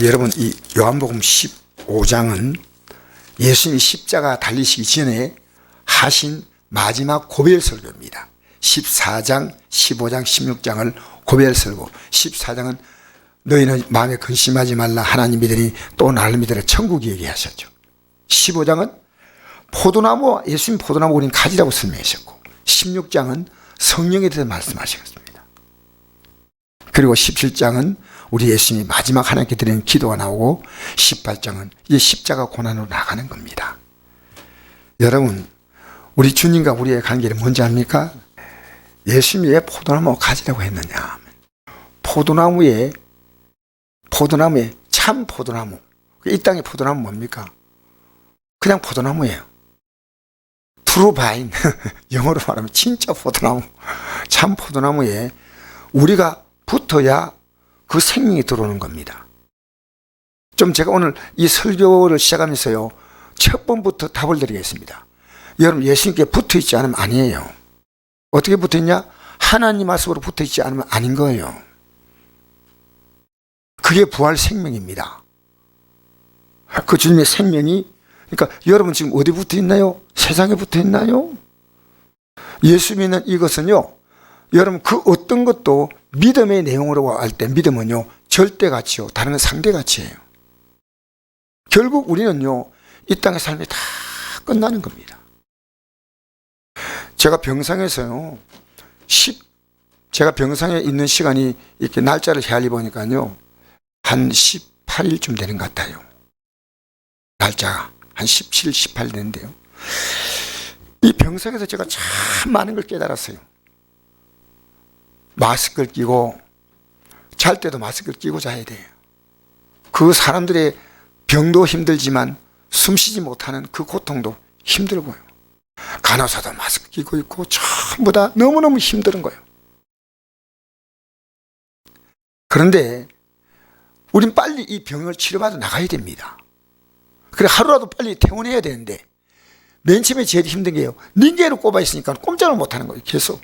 여러분, 이 요한복음 15장은 예수님이 십자가 달리시기 전에 하신 마지막 고별 설교입니다. 14장, 15장, 16장을 고별 설교. 14장은 너희는 마음에 근심하지 말라, 하나님 믿으니 또 나를 믿으라, 천국이 얘기하셨죠. 15장은 포도나무와 예수님 포도나무 우린 가지라고 설명하셨고, 16장은 성령에 대해서 말씀하셨습니다. 그리고 17장은 우리 예수님이 마지막 하나님께 드리는 기도가 나오고, 18장은 이제 십자가 고난으로 나가는 겁니다. 여러분, 우리 주님과 우리의 관계는 뭔지 압니까? 예수님이 왜 포도나무 가지라고 했느냐? 포도나무에 참 포도나무, 이 땅의 포도나무 뭡니까? 그냥 포도나무예요. 트루바인, 영어로 말하면 진짜 포도나무, 참 포도나무에 우리가 붙어야 그 생명이 들어오는 겁니다. 좀 제가 오늘 이 설교를 시작하면서요, 첫 번부터 답을 드리겠습니다. 여러분, 예수님께 붙어 있지 않으면 아니에요. 어떻게 붙어 있냐? 하나님 말씀으로 붙어 있지 않으면 아닌 거예요. 그게 부활 생명입니다. 그 주님의 생명이, 그러니까 여러분 지금 어디 붙어 있나요? 세상에 붙어 있나요? 예수 믿는 이것은요, 여러분 그 어떤 것도 믿음의 내용으로 할 때 믿음은요, 절대가치요, 다른 건 상대가치예요. 결국 우리는요, 이 땅의 삶이 다 끝나는 겁니다. 제가 병상에서요, 제가 병상에 있는 시간이 이렇게 날짜를 헤아리 보니까요, 한 18일쯤 되는 것 같아요. 날짜가 한 17, 18 되는데요. 이 병상에서 제가 참 많은 걸 깨달았어요. 마스크를 끼고, 잘 때도 마스크를 끼고 자야 돼요. 그 사람들의 병도 힘들지만 숨 쉬지 못하는 그 고통도 힘들고요. 간호사도 마스크 끼고 있고 전부 다 너무너무 힘든 거예요. 그런데 우린 빨리 이 병을 치료받아 나가야 됩니다. 그래, 하루라도 빨리 퇴원해야 되는데, 맨 처음에 제일 힘든 게요, 닌겔을 꼽아 있으니까 꼼짝을 못하는 거예요. 계속.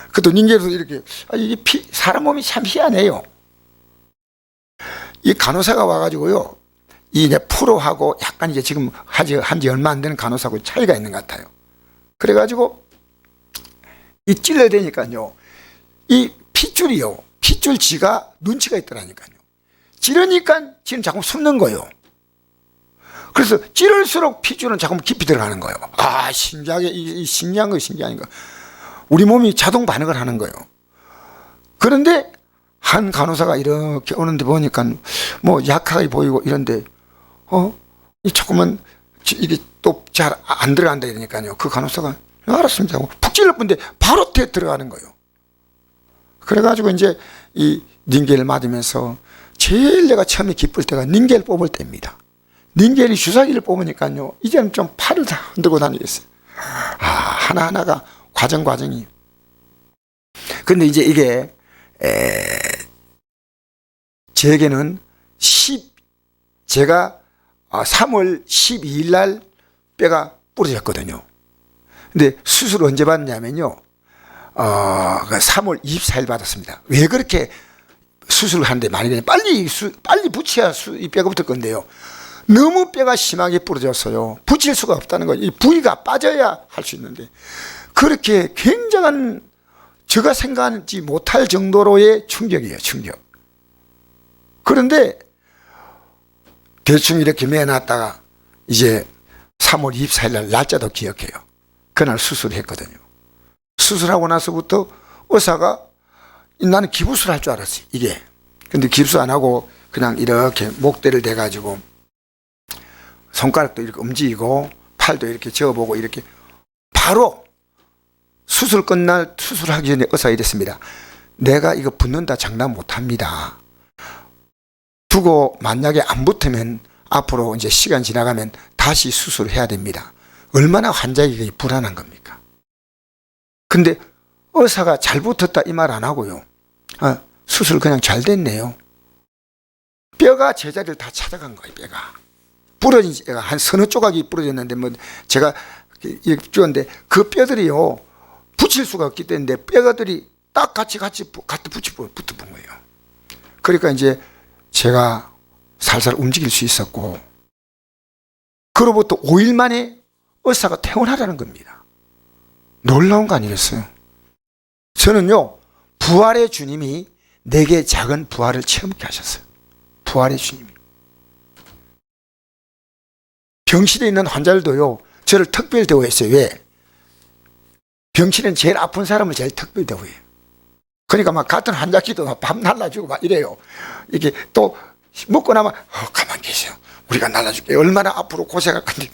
그것도 닌겔도 이렇게, 이게 사람 몸이 참 희한해요. 이 간호사가 와가지고요, 이 프로하고 약간 이제 지금 한지 얼마 안 되는 간호사하고 차이가 있는 것 같아요. 그래가지고 이 찔러야 되니까요, 이 핏줄이요, 핏줄 지가 눈치가 있더라니까요. 찌르니까 지금 자꾸 숨는 거예요. 그래서 찌를수록 핏줄은 자꾸 깊이 들어가는 거예요. 신기하게, 이 신기한 거, 신기한 거. 우리 몸이 자동 반응을 하는 거예요. 그런데 한 간호사가 이렇게 오는데 보니까 뭐 약하게 보이고 이런데, 이 조금은 이게 또 잘 안 들어간다 이러니까요, 그 간호사가 알았습니다 하고 푹 찔러본데 바로 들어가는 거예요. 그래가지고 이제 이 닌겔을 맞으면서 제일 내가 처음에 기쁠 때가 닌겔 뽑을 때입니다. 닌겔이 주사기를 뽑으니까요, 이제는 좀 팔을 다 흔들고 다니겠어요. 하나하나가 과정이. 근데 이제 이게, 제게는 제가 3월 12일 날 뼈가 부러졌거든요. 근데 수술을 언제 받냐면요, 3월 24일 받았습니다. 왜 그렇게 수술을 하는데 많이 되냐? 빨리 붙여야 이 뼈가 붙을 건데요. 너무 뼈가 심하게 부러졌어요. 붙일 수가 없다는 거예요. 이 부위가 빠져야 할 수 있는데, 그렇게 굉장한, 제가 생각하지 못할 정도로의 충격이에요, 충격. 그런데 대충 이렇게 매놨다가 이제 3월 24일 날 날짜도 기억해요. 그날 수술했거든요. 수술하고 나서부터 의사가, 나는 기부술 할 줄 알았어요, 이게. 근데 기부술 안 하고 그냥 이렇게 목대를 대가지고 손가락도 이렇게 움직이고 팔도 이렇게 저어보고 이렇게, 바로 수술 끝날, 수술하기 전에 의사가 이랬습니다. 내가 이거 붙는다 장담 못합니다. 두고 만약에 안 붙으면 앞으로 이제 시간 지나가면 다시 수술을 해야 됩니다. 얼마나 환자에게 불안한 겁니까? 근데 의사가 잘 붙었다 이 말 안 하고요, 수술 그냥 잘 됐네요. 뼈가 제자리를 다 찾아간 거예요. 뼈가 부러진 뼈가 한 서너 조각이 부러졌는데, 뭐 제가 이렇게 찍었는데 그 뼈들이요, 붙일 수가 없기 때문에 뼈가들이 딱 같이 붙어본 거예요. 그러니까 이제 제가 살살 움직일 수 있었고, 그로부터 5일 만에 의사가 퇴원하라는 겁니다. 놀라운 거 아니겠어요? 저는요, 부활의 주님이 내게 작은 부활을 체험케 하셨어요. 부활의 주님이. 병실에 있는 환자들도요, 저를 특별 대우했어요. 왜? 병실에는 제일 아픈 사람을 제일 특별 대우해요. 그러니까 막 같은 환자끼도 막 밥 날라주고 막 이래요. 이게 또 먹고 나면 가만 계세요. 우리가 날라줄게. 얼마나 앞으로 고생할 건데.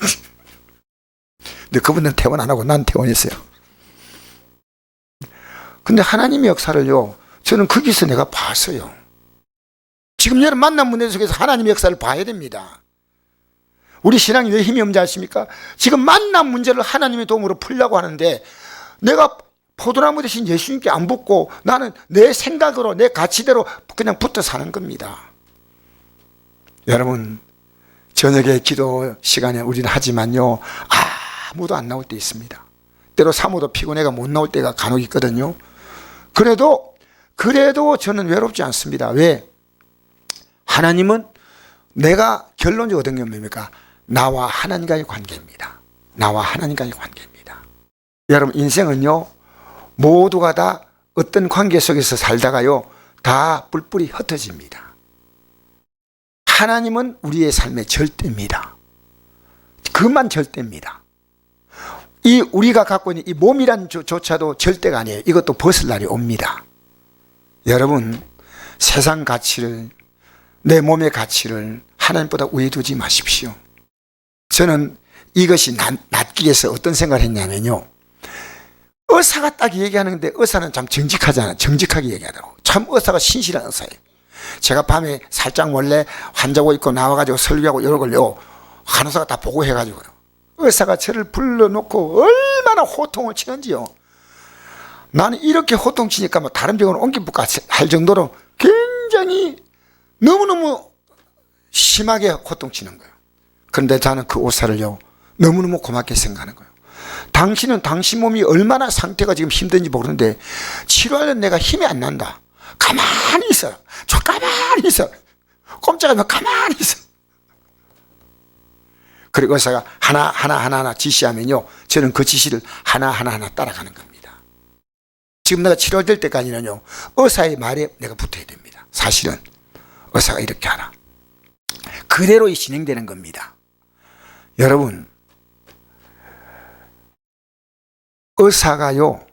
근데 그분들은 퇴원 안 하고 난 퇴원했어요. 근데 하나님의 역사를요, 저는 거기서 내가 봤어요. 지금 여러분 만남 문제 속에서 하나님의 역사를 봐야 됩니다. 우리 신앙이 왜 힘이 없는지 아십니까? 지금 만남 문제를 하나님의 도움으로 풀려고 하는데 내가 포도나무 대신 예수님께 안 붙고 나는 내 생각으로 내 가치대로 그냥 붙어 사는 겁니다. 여러분, 저녁에 기도 시간에 우리는 하지만요, 아무도 안 나올 때 있습니다. 때로 사모도 피곤해가 못 나올 때가 간혹 있거든요. 그래도 저는 외롭지 않습니다. 왜? 하나님은 내가 결론적으로 얻은 게 뭡니까? 나와 하나님과의 관계입니다. 나와 하나님과의 관계입니다. 여러분, 인생은요, 모두가 다 어떤 관계 속에서 살다가요, 다 뿔뿔이 흩어집니다. 하나님은 우리의 삶의 절대입니다. 그만 절대입니다. 이 우리가 갖고 있는 이 몸이란 조차도 절대가 아니에요. 이것도 벗을 날이 옵니다. 여러분, 세상 가치를, 내 몸의 가치를 하나님보다 위에 두지 마십시오. 저는 이것이 낫기 위해서 어떤 생각을 했냐면요, 의사가 딱 얘기하는데 의사는 참 정직하잖아요. 정직하게 얘기하더라고요. 참 의사가 신실한 의사예요. 제가 밤에 살짝 몰래 환자고 있고 나와가지고 설교하고 이런 걸요, 간호사가 다 보고해가지고요, 의사가 저를 불러놓고 얼마나 호통을 치는지요. 나는 이렇게 호통치니까 뭐 다른 병원을 옮겨볼까 할 정도로 굉장히 너무너무 심하게 호통치는 거예요. 그런데 저는 그 의사를요, 너무너무 고맙게 생각하는 거예요. 당신은 당신 몸이 얼마나 상태가 지금 힘든지 모르는데 치료하려면 내가 힘이 안 난다. 가만히 있어. 저 가만히 있어. 꼼짝하면 가만히 있어. 그리고 의사가 하나 지시하면요, 저는 그 지시를 하나 따라가는 겁니다. 지금 내가 치료될 때까지는요, 의사의 말에 내가 붙어야 됩니다. 사실은 의사가 이렇게 하라. 그대로 진행되는 겁니다. 여러분, 의사가요,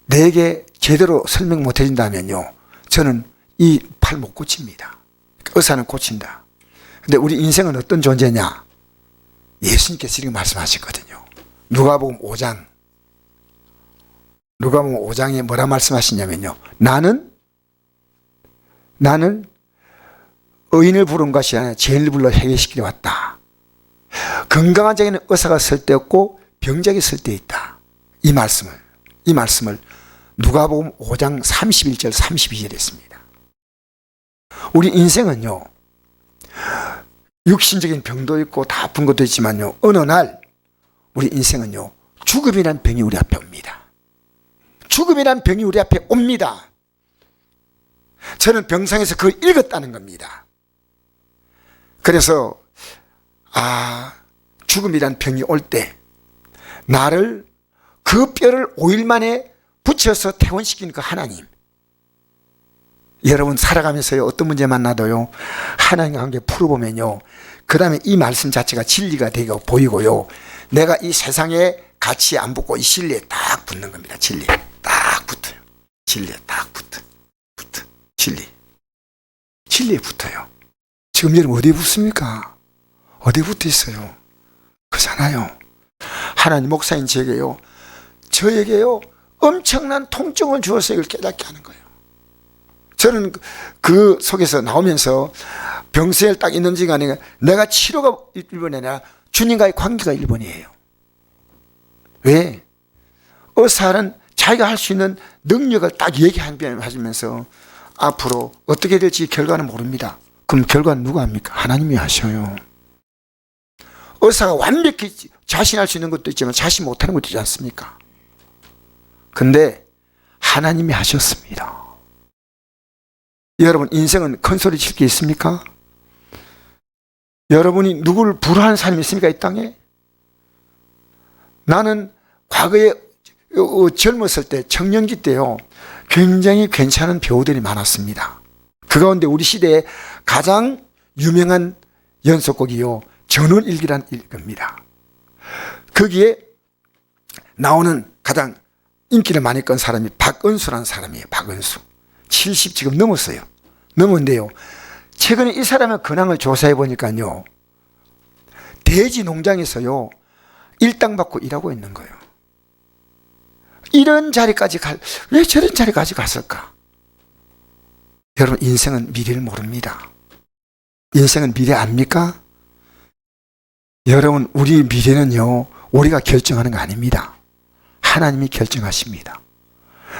내게 제대로 설명 못 해준다면요, 저는 이 팔 못 고칩니다. 의사는 고친다. 근데 우리 인생은 어떤 존재냐? 예수님께서 이렇게 말씀하셨거든요. 누가복음 5장에 뭐라 말씀하시냐면요, 나는 의인을 부른 것이 아니라 죄인을 불러 해결시키려 왔다. 건강한 자에는 의사가 설 때 없고 병자에게 설 때 있다. 이 말씀을 누가복음 5장 31절 32절에 했습니다. 우리 인생은요, 육신적인 병도 있고 다 아픈 것도 있지만요, 어느 날 우리 인생은요, 죽음이란 병이 우리 앞에 옵니다. 죽음이란 병이 우리 앞에 옵니다. 저는 병상에서 그걸 읽었다는 겁니다. 그래서 죽음이란 병이 올 때 나를 그 뼈를 5일 만에 붙여서 퇴원시키는 그 하나님, 여러분 살아가면서요, 어떤 문제 만나도요, 하나님과 함께 풀어보면요, 그 다음에 이 말씀 자체가 진리가 되고 보이고요, 내가 이 세상에 가치에 안 붙고 이 진리에 딱 붙는 겁니다. 진리에 딱 붙어요. 진리에 딱 붙어. 진리에 붙어요. 지금 여러분 어디에 붙습니까? 어디에 붙어 있어요? 그렇잖아요. 하나님 목사인 저에게요 엄청난 통증을 주어서 이걸 깨닫게 하는 거예요. 저는 그 속에서 나오면서 병세에 딱 있는 시간에 내가 치료가 1번이 아니라 주님과의 관계가 1번이에요. 왜? 의사는 자기가 할 수 있는 능력을 딱 얘기하면서 앞으로 어떻게 될지 결과는 모릅니다. 그럼 결과는 누가 합니까? 하나님이 하셔요. 의사가 완벽히 자신할 수 있는 것도 있지만 자신 못하는 것도 있지 않습니까? 근데 하나님이 하셨습니다. 여러분, 인생은 큰 소리 칠 게 있습니까? 여러분이 누구를 불화하는 사람이 있습니까, 이 땅에? 나는 과거에 젊었을 때, 청년기 때요, 굉장히 괜찮은 배우들이 많았습니다. 그 가운데 우리 시대에 가장 유명한 연속곡이요, 전원일기란 일기입니다. 거기에 나오는 가장 인기를 많이 끈 사람이 박은수라는 사람이에요. 박은수. 70 지금 넘었어요. 넘었는데요, 최근에 이 사람의 근황을 조사해 보니까요, 돼지 농장에서요, 일당 받고 일하고 있는 거예요. 이런 자리까지 왜 저런 자리까지 갔을까? 여러분, 인생은 미래를 모릅니다. 인생은 미래 압니까? 여러분, 우리 미래는요, 우리가 결정하는 거 아닙니다. 하나님이 결정하십니다.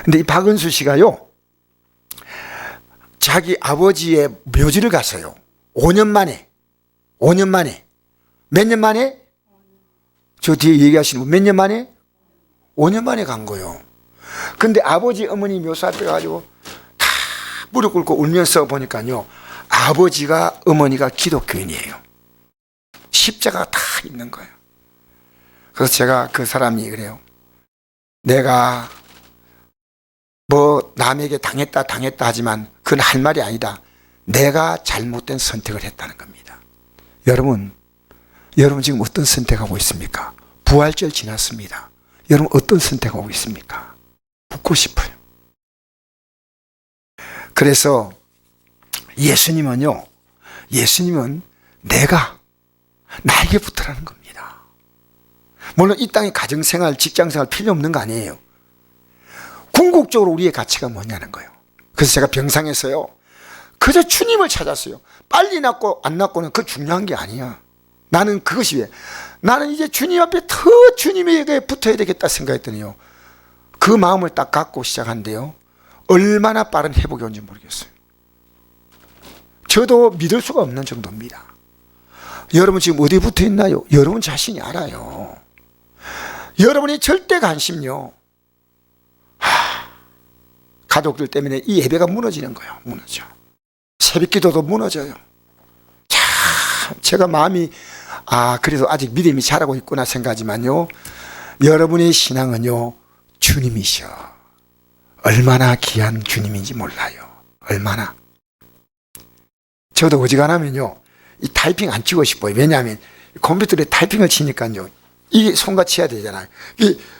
근데 이 박은수 씨가요, 자기 아버지의 묘지를 갔어요. 5년 만에. 몇 년 만에? 저 뒤에 얘기하시는 분, 몇 년 만에? 5년 만에 간 거예요. 근데 아버지, 어머니 묘사 앞에 가지고 다 무릎 꿇고 울면서 보니까요, 아버지가, 어머니가 기독교인이에요. 십자가가 다 있는 거예요. 그래서 제가 그 사람이 그래요. 내가 뭐 남에게 당했다 하지만 그건 할 말이 아니다. 내가 잘못된 선택을 했다는 겁니다. 여러분 지금 어떤 선택하고 있습니까? 부활절 지났습니다. 여러분 어떤 선택하고 있습니까? 묻고 싶어요. 그래서 예수님은 나에게 붙으라는 겁니다. 물론 이 땅에 가정생활, 직장생활 필요 없는 거 아니에요. 궁극적으로 우리의 가치가 뭐냐는 거예요. 그래서 제가 병상에서요, 그저 주님을 찾았어요. 빨리 낫고 안 낫고는 그 중요한 게 아니야. 나는 그것이 왜? 나는 이제 주님 앞에 더 주님에게 붙어야 되겠다 생각했더니요, 그 마음을 딱 갖고 시작한데요, 얼마나 빠른 회복이 온지 모르겠어요. 저도 믿을 수가 없는 정도입니다. 여러분 지금 어디에 붙어 있나요? 여러분 자신이 알아요. 여러분이 절대 관심요, 가족들 때문에 이 예배가 무너지는 거예요. 무너져. 새벽 기도도 무너져요. 참, 제가 마음이, 그래도 아직 믿음이 자라고 있구나 생각하지만요, 여러분의 신앙은요, 주님이셔. 얼마나 귀한 주님인지 몰라요. 얼마나. 저도 어지간하면요, 이 타이핑 안 치고 싶어요. 왜냐하면 컴퓨터에 타이핑을 치니까요, 이게 손같이 해야 되잖아요.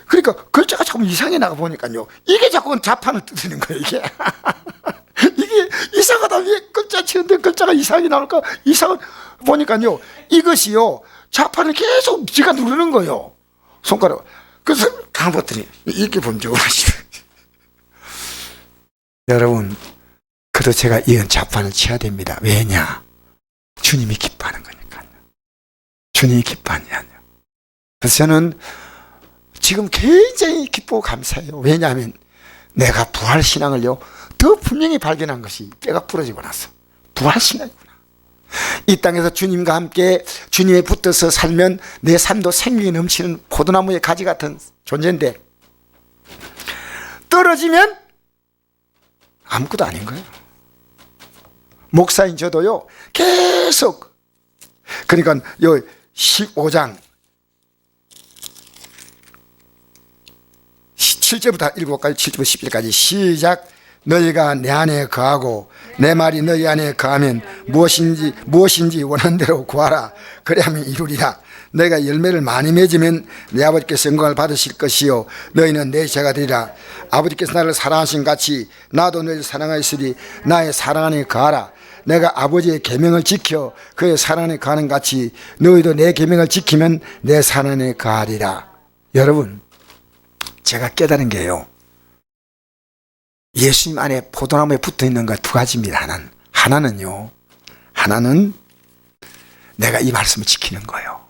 그러니까 글자가 자꾸 이상해 나가 보니까요, 이게 자꾸 자판을 뜯는 거예요. 이게 이상하다. 왜 글자 치는데 글자가 이상하게 나올까? 이상은 보니까요, 이것이요, 자판을 계속 지가 누르는 거예요. 손가락. 그래서 가봤더니 이렇게 본 적은 없어요. 여러분, 그래도 제가 이런 자판을 쳐야 됩니다. 왜냐? 주님이 기뻐하는 거니까요. 주님이 기뻐하냐요. 그래서 저는 지금 굉장히 기쁘고 감사해요. 왜냐하면 내가 부활신앙을요, 더 분명히 발견한 것이 뼈가 부러지고 나서 부활신앙이구나. 이 땅에서 주님과 함께 주님에 붙어서 살면 내 삶도 생명이 넘치는 포도나무의 가지 같은 존재인데, 떨어지면 아무것도 아닌 거예요. 목사인 저도요, 계속, 그러니까 요 15장 7절부터 7까지 7절부터 10절까지 시작. 너희가 내 안에 거하고 내 말이 너희 안에 거하면 무엇인지 원하는 대로 구하라. 그래야만 이루리라. 너희가 열매를 많이 맺으면 내 아버지께서 영광을 받으실 것이요 너희는 내 제가 되리라. 아버지께서 나를 사랑하신 같이 나도 너희를 사랑하였으니 나의 사랑 안에 거하라. 내가 아버지의 계명을 지켜 그의 사랑 안에 거하는 같이 너희도 내 계명을 지키면 내 사랑 안에 거하리라. 여러분, 제가 깨달은 게요, 예수님 안에 포도나무에 붙어있는 것 두 가지입니다. 하나는 내가 이 말씀을 지키는 거예요.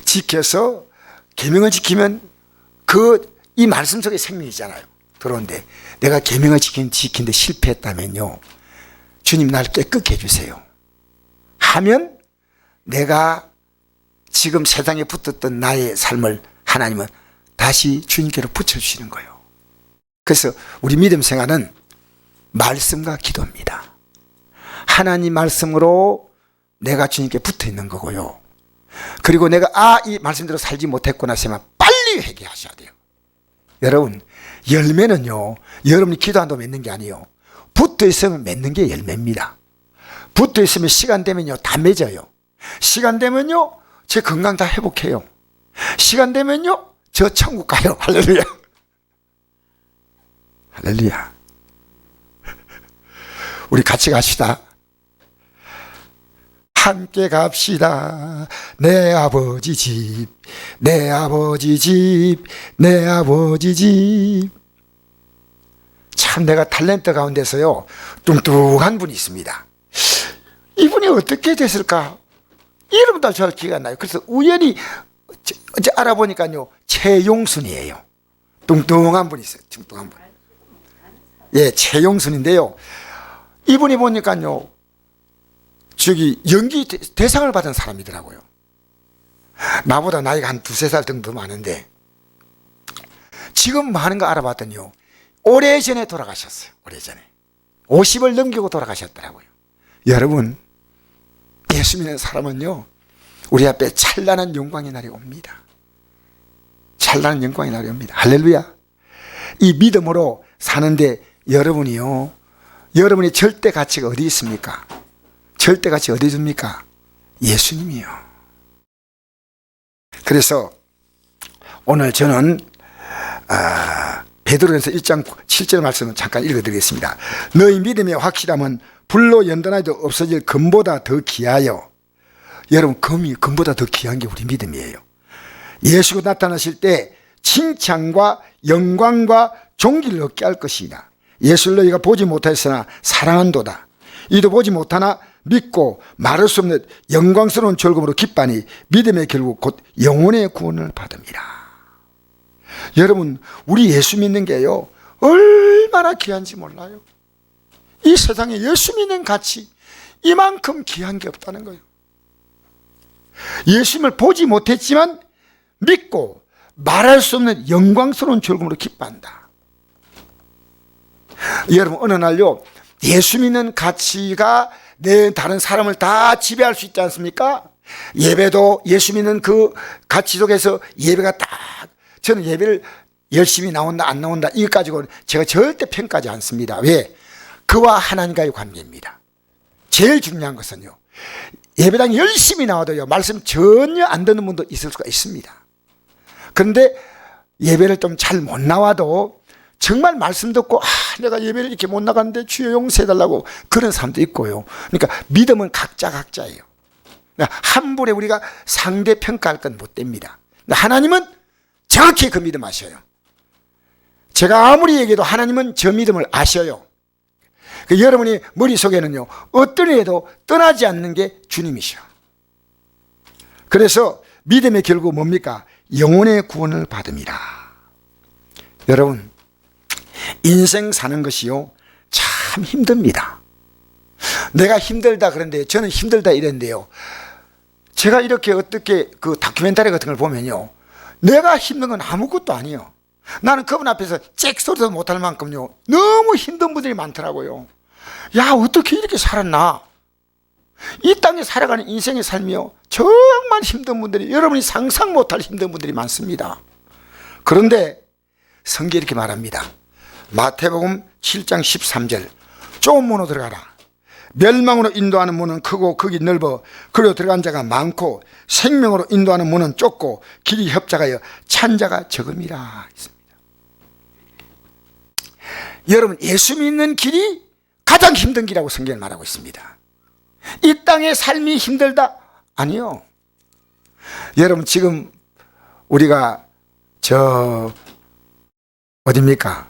지켜서 계명을 지키면 이 말씀 속에 생명이잖아요. 들어오는데 내가 계명을 지키는데 실패했다면요, 주님 날 깨끗게 해주세요 하면 내가 지금 세상에 붙었던 나의 삶을 하나님은 다시 주님께로 붙여주시는 거예요. 그래서 우리 믿음 생활은 말씀과 기도입니다. 하나님 말씀으로 내가 주님께 붙어 있는 거고요. 그리고 내가 이 말씀대로 살지 못했구나 하시면 빨리 회개하셔야 돼요. 여러분, 열매는요, 여러분이 기도한다고 맺는 게 아니에요. 붙어 있으면 맺는 게 열매입니다. 붙어 있으면 시간 되면요 다 맺어요. 시간 되면요 제 건강 다 회복해요. 시간 되면요 저 천국 가요. 할렐루야. 할렐루야. 우리 같이 갑시다. 함께 갑시다. 내 아버지 집, 내 아버지 집, 내 아버지 집. 참 내가 탤런트 가운데서요 뚱뚱한 분이 있습니다. 이분이 어떻게 됐을까? 이름도 잘 기억이 안 나요. 그래서 우연히 어제 알아보니까요 최용순이에요. 뚱뚱한 분이 있어요. 뚱뚱한 분. 예, 최용순인데요. 이분이 보니까요 저기 연기 대상을 받은 사람이더라고요. 나보다 나이가 한 두세 살 정도 많은데 지금 많은 거 알아봤더니요 오래전에 돌아가셨어요. 오래전에 50을 넘기고 돌아가셨더라고요. 여러분, 예수 믿는 사람은요 우리 앞에 찬란한 영광의 날이 옵니다. 찬란한 영광의 날이 옵니다. 할렐루야. 이 믿음으로 사는데 여러분이요, 여러분의 절대 가치가 어디 있습니까? 절대 가치 어디 있습니까? 예수님이요. 그래서 오늘 저는 베드로전서 1장 7절 말씀을 잠깐 읽어드리겠습니다. 너희 믿음의 확실함은 불로 연단하여도 없어질 금보다 더 귀하여. 여러분, 금보다 더 귀한 게 우리 믿음이에요. 예수가 나타나실 때 칭찬과 영광과 존귀를 얻게 할 것이다. 예수를 너희가 보지 못하였으나 사랑한도다. 이도 보지 못하나 믿고 말할 수 없는 영광스러운 즐거움으로 기뻐하니 믿음의 결국 곧 영혼의 구원을 받음이라. 여러분, 우리 예수 믿는 게요 얼마나 귀한지 몰라요. 이 세상에 예수 믿는 가치 이만큼 귀한 게 없다는 거예요. 예수님을 보지 못했지만 믿고 말할 수 없는 영광스러운 즐거움으로 기뻐한다. 여러분, 어느 날요 예수 믿는 가치가 내 다른 사람을 다 지배할 수 있지 않습니까? 예배도 예수 믿는 그 가치 속에서 예배가 딱, 저는 예배를 열심히 나온다 안 나온다 이것 가지고 제가 절대 평가하지 않습니다. 왜? 그와 하나님과의 관계입니다. 제일 중요한 것은요, 예배당에 열심히 나와도요 말씀 전혀 안 듣는 분도 있을 수가 있습니다. 그런데 예배를 좀 잘 못 나와도 정말 말씀 듣고 내가 예배를 이렇게 못 나가는데 주여 용서해달라고 그런 사람도 있고요. 그러니까 믿음은 각자예요. 함부로 우리가 상대 평가할 건 못 됩니다. 하나님은 정확히 그 믿음 아셔요. 제가 아무리 얘기해도 하나님은 저 믿음을 아셔요. 여러분이 머릿속에는요 어떤 일에도 떠나지 않는 게 주님이셔. 그래서 믿음의 결국 뭡니까? 영혼의 구원을 받음이라. 여러분, 인생 사는 것이요 참 힘듭니다. 내가 힘들다 그런데 저는 힘들다 이랬는데요, 제가 이렇게 어떻게 그 다큐멘터리 같은 걸 보면요 내가 힘든 건 아무것도 아니에요. 나는 그분 앞에서 잭소리도 못할 만큼요 너무 힘든 분들이 많더라고요. 야, 어떻게 이렇게 살았나. 이 땅에 살아가는 인생의 삶이요 정말 힘든 분들이, 여러분이 상상 못할 힘든 분들이 많습니다. 그런데 성경이 이렇게 말합니다. 마태복음 7장 13절, 좁은 문으로 들어가라. 멸망으로 인도하는 문은 크고 거기 넓어 그리고 들어간 자가 많고 생명으로 인도하는 문은 좁고 길이 협착하여 찬 자가 적음이라 했습니다. 여러분, 예수 믿는 길이 가장 힘든 길이라고 성경은 말하고 있습니다. 이 땅의 삶이 힘들다? 아니요. 여러분, 지금 우리가 어딥니까?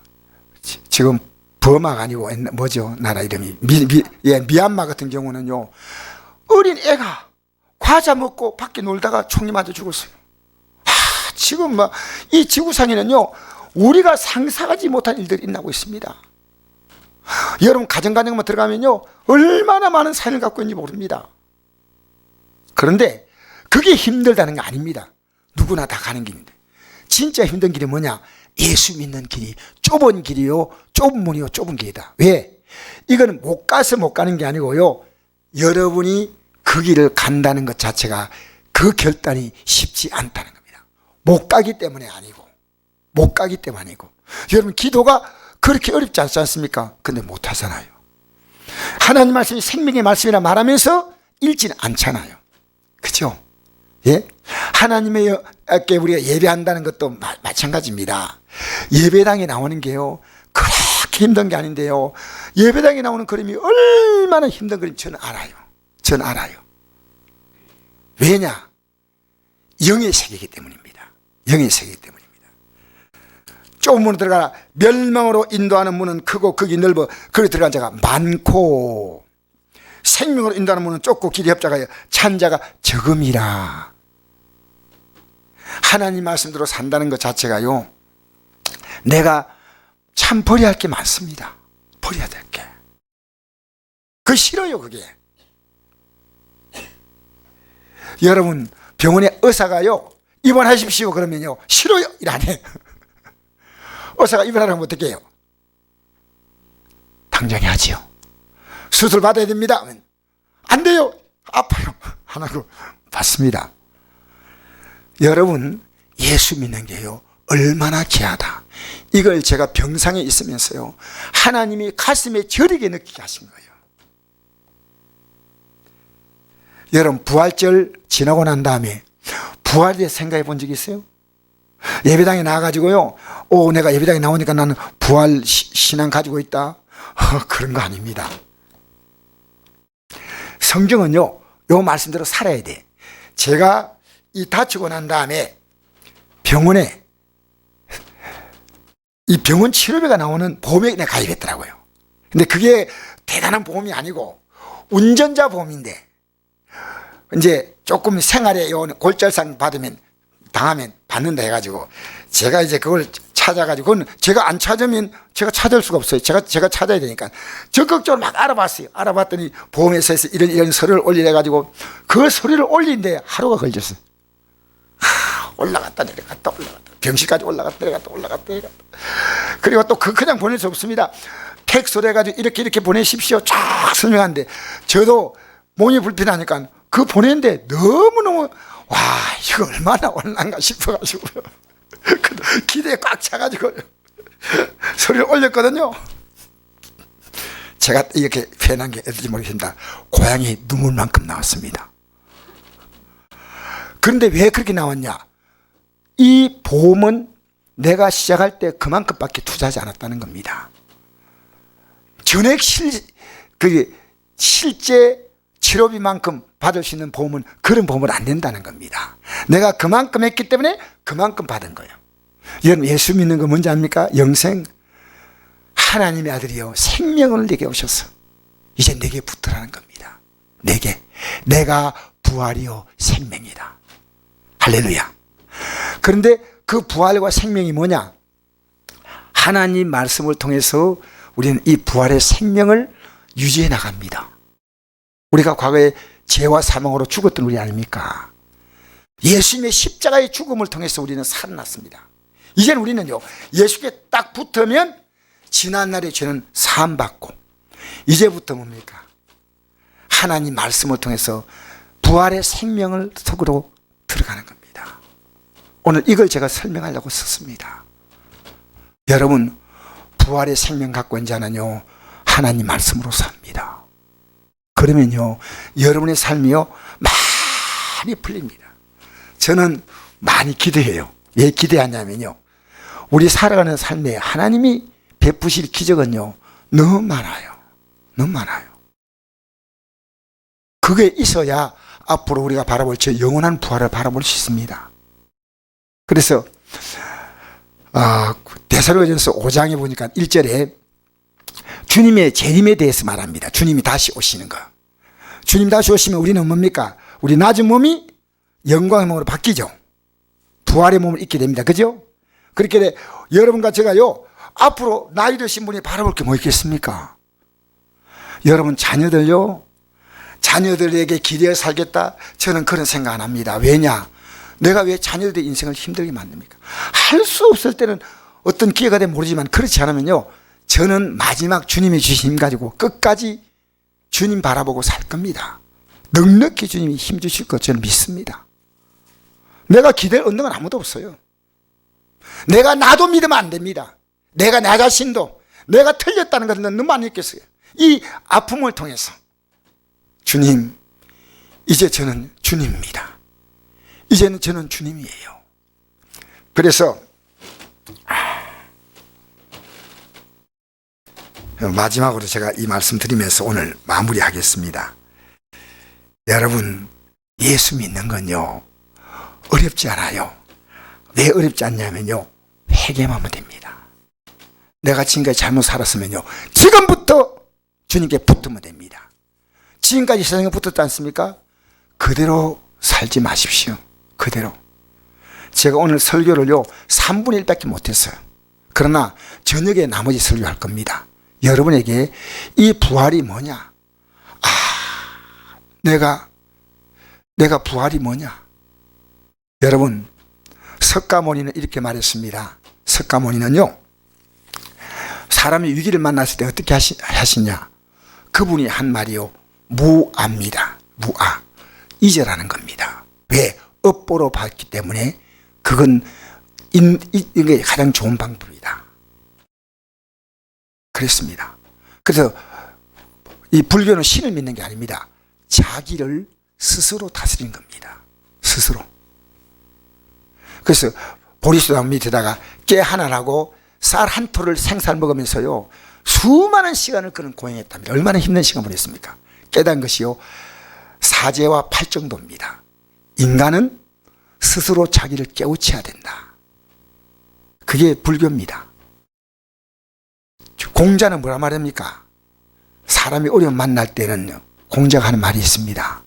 지금 버마가 아니고 뭐죠? 나라 이름이 미얀마 같은 경우는요 어린 애가 과자 먹고 밖에 놀다가 총이 맞아 죽었어요. 지금 막 이 지구상에는요 우리가 상상하지 못한 일들이 일어나고 있습니다. 여러분, 가정가정만 들어가면요 얼마나 많은 사연을 갖고 있는지 모릅니다. 그런데 그게 힘들다는 게 아닙니다. 누구나 다 가는 길인데 진짜 힘든 길이 뭐냐? 예수 믿는 길이 좁은 길이요 좁은 문이요 좁은 길이다. 왜? 이거는 못 가서 못 가는 게 아니고요. 여러분이 그 길을 간다는 것 자체가 그 결단이 쉽지 않다는 겁니다. 못 가기 때문에 아니고, 못 가기 때문에 아니고. 여러분, 기도가 그렇게 어렵지 않지 않습니까? 근데 못 하잖아요. 하나님 말씀이 생명의 말씀이라 말하면서 읽지는 않잖아요. 그죠? 예? 하나님께 우리가 예배한다는 것도 마찬가지입니다. 예배당에 나오는 게요, 그렇게 힘든 게 아닌데요. 예배당에 나오는 그림이 얼마나 힘든 그림 저는 알아요. 저는 알아요. 왜냐? 영의 세계이기 때문입니다. 영의 세계이기 때문입니다. 좁은 문으로 들어가라. 멸망으로 인도하는 문은 크고 극이 넓어 거기 들어간 자가 많고, 생명으로 인도하는 문은 좁고 길이 협착하여 찬 자가 적음이라. 하나님 말씀대로 산다는 것 자체가요, 내가 참 버려야 할 게 많습니다. 버려야 될 게. 그거 싫어요, 그게. 여러분, 병원에 의사가요, 입원하십시오 그러면요, 싫어요 이러네. 의사가 입원하라면 어떻게 해요? 당장 해야지요. 수술 받아야 됩니다. 안 돼요. 아파요. 안 하고 받습니다. 여러분, 예수 믿는 게요, 얼마나 귀하다. 이걸 제가 병상에 있으면서요, 하나님이 가슴에 저리게 느끼게 하신 거예요. 여러분, 부활절 지나고 난 다음에 부활에 대해 생각해 본 적이 있어요? 예배당에 나와가지고요, 내가 예배당에 나오니까 나는 부활 신앙 가지고 있다. 그런 거 아닙니다. 성경은요, 요 말씀대로 살아야 돼. 제가 이 다치고 난 다음에 병원에 이 병원 치료비가 나오는 보험에 내가 가입했더라고요. 근데 그게 대단한 보험이 아니고 운전자 보험인데, 이제 조금 생활에 요 골절상 당하면 받는다 해가지고 제가 이제 그걸 찾아가지고, 그건 제가 안 찾으면 제가 찾을 수가 없어요. 제가 찾아야 되니까 적극적으로 막 알아봤어요. 알아봤더니 보험회사에서 이런 서류를 올리래 가지고 그 서류를 올리는데 하루가 걸렸어요. 올라갔다 내려갔다 병실까지 올라갔다 내려갔다. 그리고 또 그냥 보낼 수 없습니다. 팩스로 해가지고 이렇게 보내십시오 쫙 설명하는데, 저도 몸이 불편하니까 그 보내는데 너무너무, 와, 이거 얼마나 올란가 싶어가지고 기대에 꽉 차가지고 소리를 올렸거든요. 제가 이렇게 표현한 게 어떨지 모르겠습니다. 고양이 눈물만큼 나왔습니다. 그런데 왜 그렇게 나왔냐? 이 보험은 내가 시작할 때 그만큼밖에 투자하지 않았다는 겁니다. 전액 실제 치료비만큼 받을 수 있는 보험은 그런 보험은 안 된다는 겁니다. 내가 그만큼 했기 때문에 그만큼 받은 거예요. 여러분, 예수 믿는 거 뭔지 압니까? 영생. 하나님의 아들이요, 생명을 내게 오셔서 이제 내게 붙으라는 겁니다. 내가 부활이요 생명이다. 할렐루야. 그런데 그 부활과 생명이 뭐냐? 하나님 말씀을 통해서 우리는 이 부활의 생명을 유지해 나갑니다. 우리가 과거에 죄와 사망으로 죽었던 우리 아닙니까? 예수님의 십자가의 죽음을 통해서 우리는 살아났습니다. 이제는 우리는요, 예수께 딱 붙으면 지난날의 죄는 사함받고, 이제부터 뭡니까? 하나님 말씀을 통해서 부활의 생명을 속으로 들어가는 겁니다. 오늘 이걸 제가 설명하려고 썼습니다. 여러분, 부활의 생명 갖고 있는 자는요, 하나님 말씀으로 삽니다. 그러면요, 여러분의 삶이요, 많이 풀립니다. 저는 많이 기대해요. 왜 기대하냐면요, 우리 살아가는 삶에 하나님이 베푸실 기적은요, 너무 많아요. 너무 많아요. 그게 있어야 앞으로 우리가 바라볼 저 영원한 부활을 바라볼 수 있습니다. 그래서 데살로니가전서 5장에 보니까 1절에 주님의 재림에 대해서 말합니다. 주님이 다시 오시는 거. 주님 다시 오시면 우리는 뭡니까? 우리 낮은 몸이 영광의 몸으로 바뀌죠. 부활의 몸을 입게 됩니다. 그죠? 그렇게 여러분과 제가요, 앞으로 나이 드신 분이 바라볼 게 뭐 있겠습니까? 여러분 자녀들에게 기대어 살겠다? 저는 그런 생각 안 합니다. 왜냐? 내가 왜 자녀들의 인생을 힘들게 만듭니까? 할 수 없을 때는 어떤 기회가 되면 모르지만, 그렇지 않으면요, 저는 마지막 주님이 주신 힘 가지고 끝까지 주님 바라보고 살 겁니다. 넉넉히 주님이 힘 주실 것 저는 믿습니다. 내가 기댈 언능은 아무도 없어요. 내가 나도 믿으면 안 됩니다. 내가 나 자신도 내가 틀렸다는 것은 너무 많이 느꼈어요. 이 아픔을 통해서 주님, 이제 저는 주님입니다. 이제는 저는 주님이에요. 그래서 마지막으로 제가 이 말씀 드리면서 오늘 마무리하겠습니다. 여러분, 예수 믿는 건요 어렵지 않아요. 왜 어렵지 않냐면요, 회개하면 됩니다. 내가 지금까지 잘못 살았으면요, 지금부터 주님께 붙으면 됩니다. 지금까지 세상에 붙었지 않습니까? 그대로 살지 마십시오. 그대로. 제가 오늘 설교를요 3분의 1밖에 못했어요. 그러나 저녁에 나머지 설교할 겁니다. 여러분에게 이 부활이 뭐냐? 내가 부활이 뭐냐? 여러분, 석가모니는 이렇게 말했습니다. 석가모니는요, 사람이 위기를 만났을 때 어떻게 하시냐? 그분이 한 말이요, 무아입니다. 무아. 잊으라는 겁니다. 왜? 업보로 봤기 때문에 그건 이게 가장 좋은 방법이다. 그랬습니다. 그래서 이 불교는 신을 믿는 게 아닙니다. 자기를 스스로 다스리는 겁니다. 스스로. 그래서 보리수나무 밑에다가 깨 하나라고 쌀 한 톨을 생쌀 먹으면서요 수많은 시간을 그는 고행했답니다. 얼마나 힘든 시간 보냈습니까? 깨달은 것이요 사제와 팔 정도입니다. 인간은 스스로 자기를 깨우쳐야 된다. 그게 불교입니다. 공자는 뭐라 말합니까? 사람이 어려움 만날 때는 공자가 하는 말이 있습니다.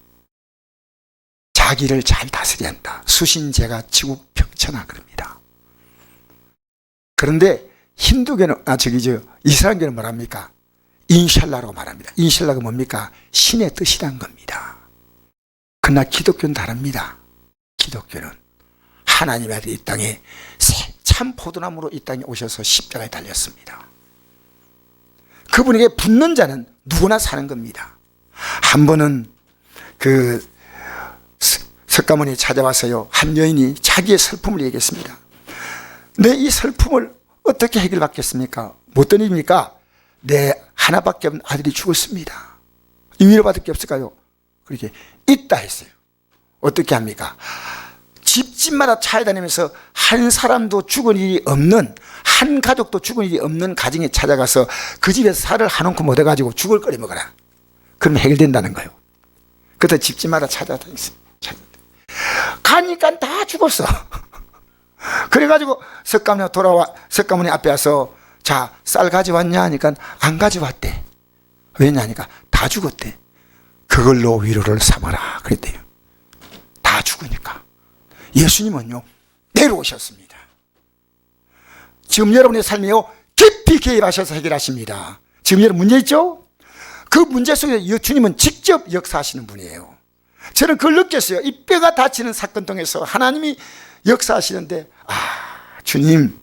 자기를 잘 다스려야 한다. 수신제가 지국평천하 그럽니다. 그런데 힌두교는 이슬람교는 뭐랍니까? 인샬라라고 말합니다. 인샬라가 뭡니까? 신의 뜻이란 겁니다. 그러나 기독교는 다릅니다. 기독교는 하나님의 아들이 이 땅에 참 포도나무로 이 땅에 오셔서 십자가에 달렸습니다. 그분에게 붙는 자는 누구나 사는 겁니다. 한 번은 그 석가모니 찾아와서요 한 여인이 자기의 슬픔을 얘기했습니다. 내 이 슬픔을 어떻게 해결받겠습니까? 어떤 일입니까? 내 하나밖에 없는 아들이 죽었습니다. 위로받을 게 없을까요? 그렇게 있다 했어요. 어떻게 합니까? 집집마다 찾아다니면서 한 사람도 죽은 일이 없는, 한 가족도 죽은 일이 없는 가정에 찾아가서 그 집에서 살을 한 움큼 얻어가지고 죽을 거리 먹어라. 그러면 해결된다는 거예요. 그때 집집마다 찾아다녔어요. 가니까 다 죽었어. 그래가지고 석가모니 앞에 와서 자, 쌀 가져왔냐 하니까 안 가져왔대. 왜냐하니까 다 죽었대. 그걸로 위로를 삼아라 그랬대요. 다 죽으니까. 예수님은요 내려오셨습니다. 지금 여러분의 삶에요 깊이 개입하셔서 해결하십니다. 지금 여러분 문제 있죠? 그 문제 속에 주님은 직접 역사하시는 분이에요. 저는 그걸 느꼈어요. 이 뼈가 다치는 사건 통해서 하나님이 역사하시는데 주님,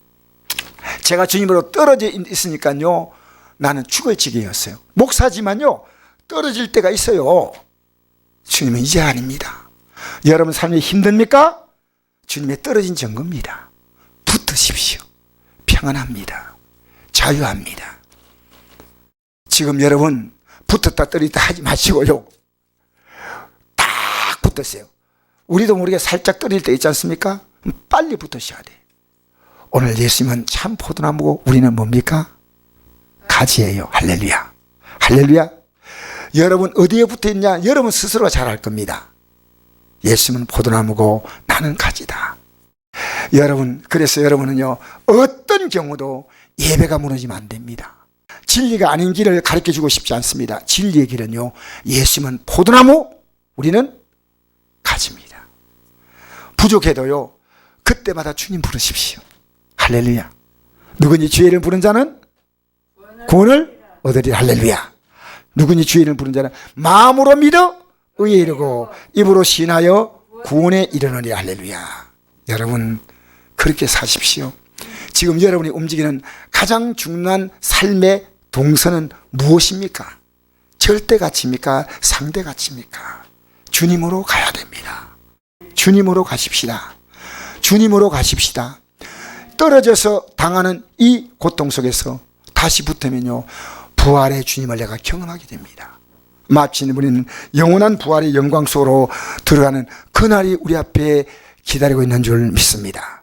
제가 주님으로 떨어져 있으니까요 나는 죽을 지경이었어요. 목사지만요 떨어질 때가 있어요. 주님은 이제 아닙니다. 여러분 삶이 힘듭니까? 주님의 떨어진 증거입니다. 붙으십시오. 평안합니다. 자유합니다. 지금 여러분 붙었다 떨어졌다 하지 마시고요 딱 붙었어요. 우리도 모르게 살짝 떨어질 때 있지 않습니까? 빨리 붙으셔야 돼. 오늘 예수님은 참 포도나무고 우리는 뭡니까? 가지예요. 할렐루야. 할렐루야. 여러분 어디에 붙어있냐? 여러분 스스로가 잘 알 겁니다. 예수님은 포도나무고 나는 가지다. 여러분, 그래서 여러분은요 어떤 경우도 예배가 무너지면 안 됩니다. 진리가 아닌 길을 가르쳐주고 싶지 않습니다. 진리의 길은요 예수님은 포도나무, 우리는 가지입니다. 부족해도요 그때마다 주님 부르십시오. 할렐루야. 누구니 주의 이름을 부른 자는 구원을 얻으리라. 할렐루야. 누구니 주의 이름을 부른 자는 마음으로 믿어 의에 이르고 입으로 신하여 구원에 이르느니라. 할렐루야. 여러분 그렇게 사십시오. 지금 여러분이 움직이는 가장 중요한 삶의 동선은 무엇입니까? 절대 가치입니까? 상대 가치입니까? 주님으로 가야 됩니다. 주님으로 가십시다. 주님으로 가십시다. 떨어져서 당하는 이 고통 속에서 다시 붙으면요, 부활의 주님을 내가 경험하게 됩니다. 마치 우리는 영원한 부활의 영광 속으로 들어가는 그날이 우리 앞에 기다리고 있는 줄 믿습니다.